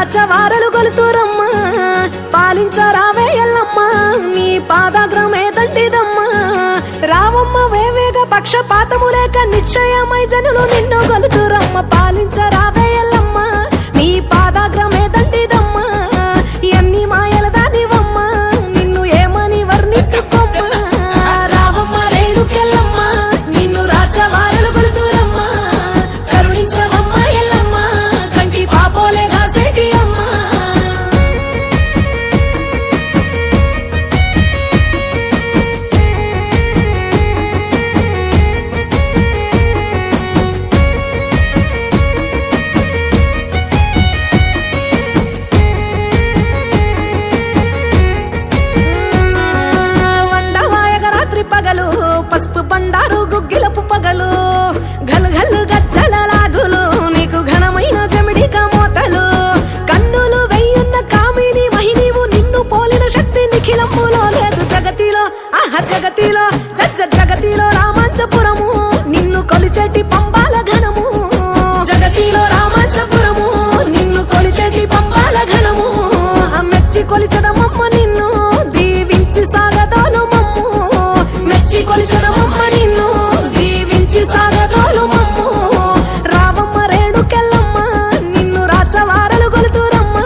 రాచవారలు గొలుతురమ్మ పాలించరావే ఎల్లమ్మ నీ పాదాగ్రమే దండిదమ్మ రావమ్మ వేవేగ పక్షపాతము లేక నిశ్చయమై జనులు నిన్ను గొలుతురమ్మ పాలించరావే ఎల్లమ్మ నీ పాదాగ్రమే దండిదమ్మ ఎన్ని మాయల దానివమ్మ నిన్ను ఏమని వర్ణించుకోమ్మ రావమ్మ రేణుకెల్లమ్మ నిన్ను రాచవారలు గొలుతురమ్మ కరుణించవమ్మ ఎల్లమ్మ కంటి పాపోలే గాసేటి అమ్మ పగలు పసుపు బండారు గుగ్గిలపు పగలు గల్ గల్ గచ్చల లాగులు నీకు ఘనమైన జమిడిక మోతలు కన్నులు వెయ్యున్న కామిని మహినీవు నిన్ను పోలిన శక్తి నిఖిలములో లేదు జగతిలో జగతిలో జగతిలో రామాంచపురము నిన్ను కొలిచేటి పంబాల ఘనము జగతిలో రామాంచపురము నిన్ను కొలిచేటి పంబాల ఘనము మెచ్చి కొలిచడమమ్మ నిన్ను దీవించి సాగదోలు మమ్ము మెచ్చి కొలిచడమమ్మ నిన్ను దీవించి సాగదోలు మమ్ము రావమ్మ రేణుకెల్లమ్మ నిన్ను రాచవారలు గొలుతురమ్మ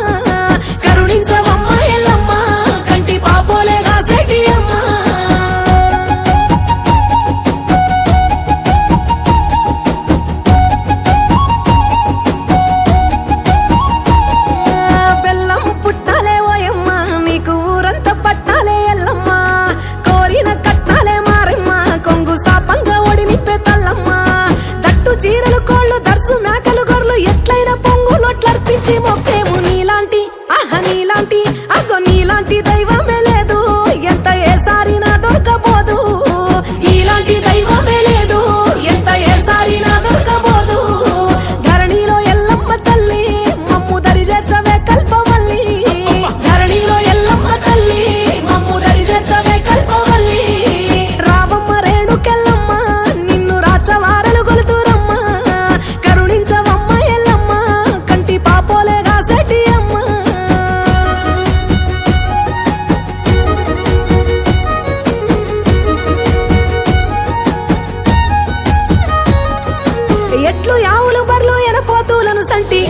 కరుణించవమ్మ ఎల్లమ్మ కంటి పాపోలే గాసేటి అమ్మ బెల్లం పుట్టాలే ఓయమ్మ నీకు ఊరంతా పట్టాలే ఎల్లమ్మ కోరిన కట్నాలే మారమ్మ కొంగు సాపంగా ఒడి నిప్పే తల్లమ్మ దట్టు చీరలు కోళ్ళు దర్సు మేకలు గొర్రెలు ఎట్లయిన పొంగులొట్లర్పించి మొక్కేము నీలాంటి నీలాంటి నీలాంటి దైవమే లేదు ఎంత ఏసారినా దొరకబోదు నీలాంటి దైవమే లేదు ఎంత ఏసారినా దొరకబోదు ధరణిలో ఎల్లమ్మ తల్లి మమ్ము దరి చేర్చవే కల్పవల్లి ధరణిలో ఎల్లమ్మ తల్లి మమ్ము దరి చేర్చవే కల్పవల్లి రావమ్మ రేణుకెల్లమ్మ నిన్ను రాచవారలు గొలుతురమ్మ కరుణించవమ్మ ఎల్లమ్మ కంటి పాపోలే గాసేటి అమ్మ ఎట్లు యావులు బర్లు ఎనపోతులను సంటి